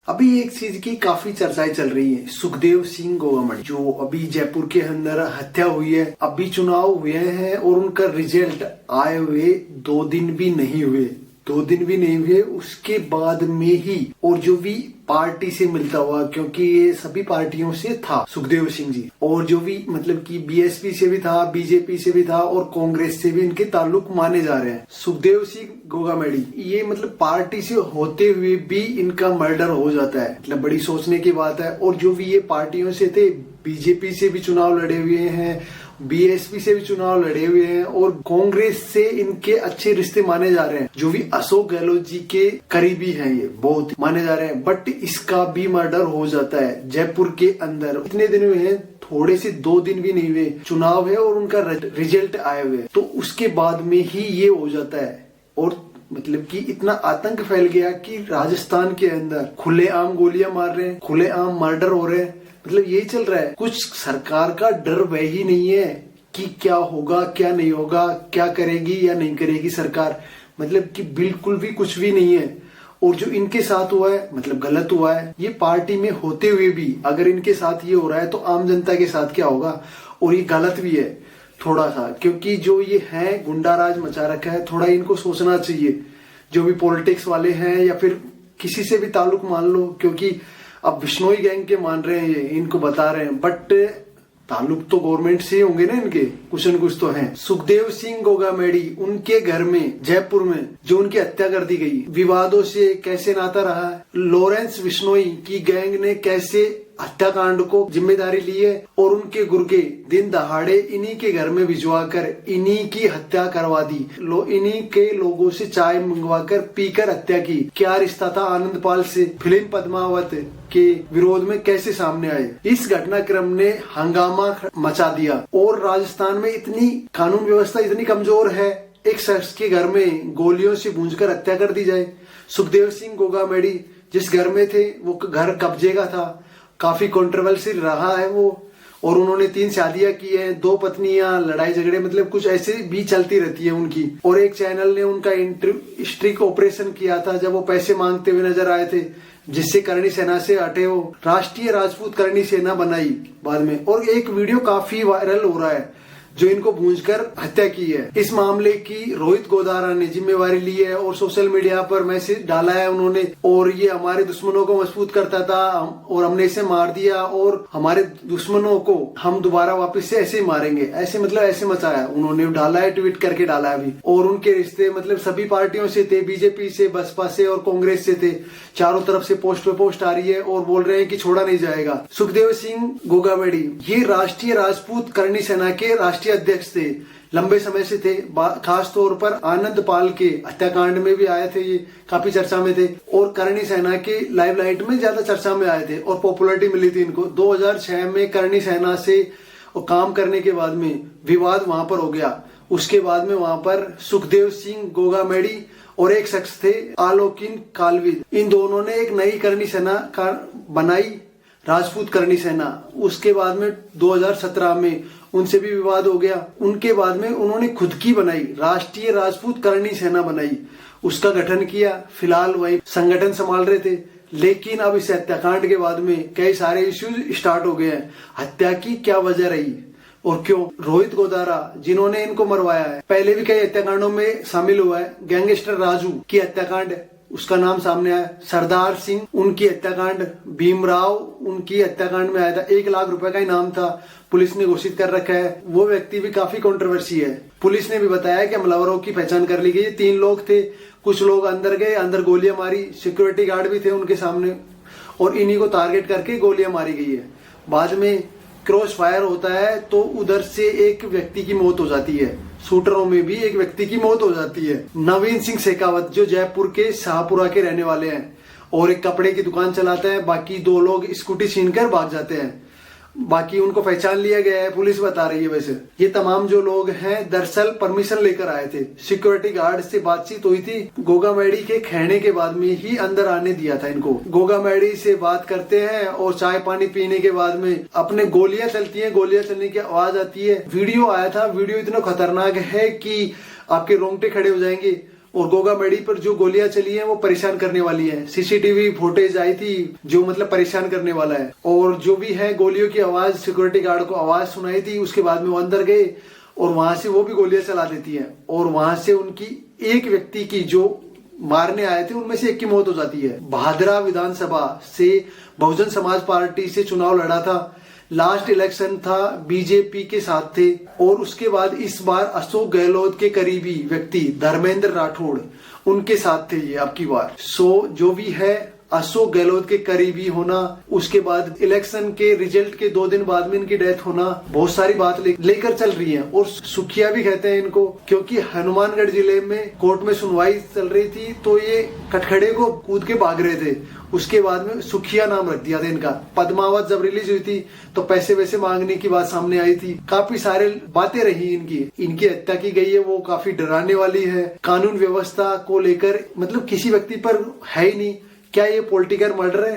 अभी एक चीज की काफी चर्चाएं चल रही है, सुखदेव सिंह गोगामणि जो अभी जयपुर के अंदर हत्या हुई है। अभी चुनाव हुए हैं और उनका रिजल्ट आए हुए 2 दिन भी नहीं हुए उसके बाद में ही, और जो भी पार्टी से मिलता हुआ, क्योंकि ये सभी पार्टियों से था सुखदेव सिंह जी, और जो भी मतलब कि बीएसपी से भी था, बीजेपी से भी था और कांग्रेस से भी इनके ताल्लुक माने जा रहे हैं। सुखदेव सिंह गोगामणि ये मतलब पार्टी से होते हुए भी इनका मर्डर हो जाता है, मतलब बड़ी सोचने की बात है। और जो भी ये पार्टियों से थे, बीजेपी से भी चुनाव लड़े हुए हैं, बीएसपी से भी चुनाव लड़े हुए हैं और कांग्रेस से इनके अच्छे रिश्ते माने जा रहे हैं। जो भी अशोक गहलोत जी के करीबी हैं, ये बहुत माने जा रहे हैं। बट इसका भी मर्डर हो जाता है जयपुर के अंदर। इतने दिन हुए हैं, थोड़े से 2 दिन भी नहीं हुए, चुनाव है और उनका रिजल्ट आए हुए, तो उसके बाद में ही ये हो जाता है। और मतलब कि इतना आतंक फैल गया कि राजस्थान के अंदर खुलेआम गोलियां मार रहे हैं, खुलेआम मर्डर हो रहे हैं। मतलब यही चल रहा है। कुछ सरकार का डर वह ही नहीं है कि क्या होगा क्या नहीं होगा, क्या करेगी या नहीं करेगी सरकार, मतलब कि बिल्कुल भी कुछ भी नहीं है। और जो इनके साथ हुआ है मतलब गलत हुआ है। ये पार्टी में होते हुए भी अगर इनके साथ ये हो रहा है तो आम जनता के साथ क्या होगा। और ये गलत भी है थोड़ा सा, क्योंकि जो ये है गुंडा राज मचा रखा है, थोड़ा इनको सोचना चाहिए। जो भी पॉलिटिक्स वाले हैं या फिर किसी से भी ताल्लुक मान लो, क्योंकि अब बिश्नोई गैंग के मान रहे हैं, ये इनको बता रहे हैं, बट ताल्लुक तो गवर्नमेंट से होंगे ना इनके, कुछ न कुछ तो है। सुखदेव सिंह गोगामणि उनके घर में जयपुर में जो उनकी हत्या कर दी गई, विवादों से कैसे नाता रहा है। लॉरेंस बिश्नोई की गैंग ने कैसे हत्याकांड को जिम्मेदारी ली है और उनके गुर्गे दिन दहाड़े इन्हीं के घर में भिजवा कर इन्हीं की हत्या करवा दी। इन्हीं के लोगों से चाय मंगवाकर पीकर हत्या की। क्या रिश्ता था आनंदपाल से। फिल्म पद्मावत के विरोध में कैसे सामने आए। इस घटनाक्रम ने हंगामा मचा दिया और राजस्थान में इतनी कानून व्यवस्था इतनी कमजोर है, एक शख्स के घर में गोलियों से भूंजकर हत्या कर दी जाए। सुखदेव सिंह गोगामणि जिस घर में थे वो घर कब्जे का था, काफी कंट्रोवर्शियल रहा है वो, और उन्होंने 3 शादियां की हैं, 2 पत्नियां, लड़ाई झगड़े मतलब कुछ ऐसे भी चलती रहती है उनकी। और एक चैनल ने उनका स्ट्रिक ऑपरेशन किया था जब वो पैसे मांगते हुए नजर आए थे, जिससे करणी सेना से हटे। वो राष्ट्रीय राजपूत करणी सेना बनाई बाद में, और एक वीडियो काफी वायरल हो रहा है जो इनको भूंजकर हत्या की है। इस मामले की रोहित गोदारा ने जिम्मेवारी ली है और सोशल मीडिया पर मैसेज डाला है उन्होंने, और ये हमारे दुश्मनों को मजबूत करता था और हमने इसे मार दिया और हमारे दुश्मनों को हम दोबारा वापस से ऐसे ही मारेंगे, ऐसे मतलब ऐसे मचाया उन्होंने, डाला है, ट्वीट करके डाला है अभी। और उनके रिश्ते मतलब सभी पार्टियों से थे, बीजेपी से, बसपा से और कांग्रेस से थे। चारों तरफ से पोस्ट पे पोस्ट आ रही है और बोल रहे हैं कि छोड़ा नहीं जाएगा। सुखदेव सिंह गोगामणि ये राष्ट्रीय राजपूत करणी सेना के राष्ट्रीय अध्यक्ष थे, लंबे समय से थे। खास तौर पर आनंदपाल के हत्याकांड में भी आए थे, ये काफी चर्चा में थे, और करणी सेना के लाइमलाइट में ज्यादा चर्चा में आए थे और पॉपुलैरिटी मिली थी इनको। 2006 में करणी सेना से काम करने के बाद में विवाद वहां पर हो गया। उसके बाद में वहां पर सुखदेव सिंह गोगामणि और एक शख्स थे आलोकिन कालविद, इन दोनों ने एक नई करणी सेना बनाई, राजपूत करणी सेना। उसके बाद में 2017 में उनसे भी विवाद हो गया। उनके बाद में उन्होंने खुद की बनाई, राष्ट्रीय राजपूत करणी सेना बनाई, उसका गठन किया। फिलहाल वही संगठन संभाल रहे थे, लेकिन अब इस हत्याकांड के बाद में कई सारे इश्यूज स्टार्ट हो गए हैं। हत्या की क्या वजह रही और क्यों। रोहित गोदारा जिन्होंने इनको मरवाया है, पहले भी कई हत्याकांडों में शामिल हुआ है। गैंगस्टर राजू की हत्याकांड, उसका नाम सामने आया। सरदार सिंह उनकी हत्याकांड, भीमराव उनकी हत्याकांड में आया था, 1 लाख रुपए का इनाम था, पुलिस ने घोषित कर रखा है। वो व्यक्ति भी काफी कंट्रोवर्सी है। पुलिस ने भी बताया कि हमलावरों की पहचान कर ली गई। 3 लोग थे, कुछ लोग अंदर गए, अंदर गोलियां मारी, सिक्योरिटी गार्ड भी थे उनके सामने, और इन्हीं को टारगेट करके गोलियां मारी गई है। बाद में क्रॉस फायर होता है तो उधर से एक व्यक्ति की मौत हो जाती है, शूटरों में भी एक व्यक्ति की मौत हो जाती है। नवीन सिंह शेखावत जो जयपुर के शाहपुरा के रहने वाले हैं और एक कपड़े की दुकान चलाते हैं, बाकी 2 लोग स्कूटी छीनकर भाग जाते हैं। बाकी उनको पहचान लिया गया है, पुलिस बता रही है। वैसे ये तमाम जो लोग हैं दरअसल परमिशन लेकर आए थे, सिक्योरिटी गार्ड से बातचीत हुई थी। गोगामणि के कहने के बाद में ही अंदर आने दिया था इनको। गोगामणि से बात करते हैं और चाय पानी पीने के बाद में अपने गोलियां चलती हैं, गोलियां चलने की आवाज आती है। वीडियो आया था, वीडियो इतना खतरनाक है कि आपके रोंगटे खड़े हो जाएंगे। और गोगा मेडी पर जो गोलियां चली हैं वो परेशान करने वाली है। सीसीटीवी फुटेज आई थी जो मतलब परेशान करने वाला है। और जो भी है गोलियों की आवाज, सिक्योरिटी गार्ड को आवाज सुनाई थी, उसके बाद में वो अंदर गए और वहां से वो भी गोलियां चला देती है। और वहां से उनकी एक व्यक्ति की जो मारने आए थे उनमें से एक की मौत हो जाती है। भादरा विधानसभा से बहुजन समाज पार्टी से चुनाव लड़ा था। लास्ट इलेक्शन था, बीजेपी के साथ थे। और उसके बाद इस बार अशोक गहलोत के करीबी व्यक्ति धर्मेंद्र राठौड़ उनके साथ थे ये अब की बार। सो जो भी है अशोक गहलोत के करीबी होना, उसके बाद इलेक्शन के रिजल्ट के 2 दिन बाद में इनकी डेथ होना, बहुत सारी बात लेकर चल रही है। और सुखिया भी कहते हैं इनको, क्योंकि हनुमानगढ़ जिले में कोर्ट में सुनवाई चल रही थी तो ये कटखड़े को कूद के भाग रहे थे। उसके बाद में सुखिया नाम रख दिया था इनका। पद्मावत जब रिलीज हुई थी तो पैसे वैसे मांगने की बात सामने आई थी, काफी सारे बातें रही इनकी हत्या की गई है वो काफी डराने वाली है। कानून व्यवस्था को लेकर मतलब किसी व्यक्ति पर है ही नहीं। क्या ये पॉलिटिकल मर्डर है?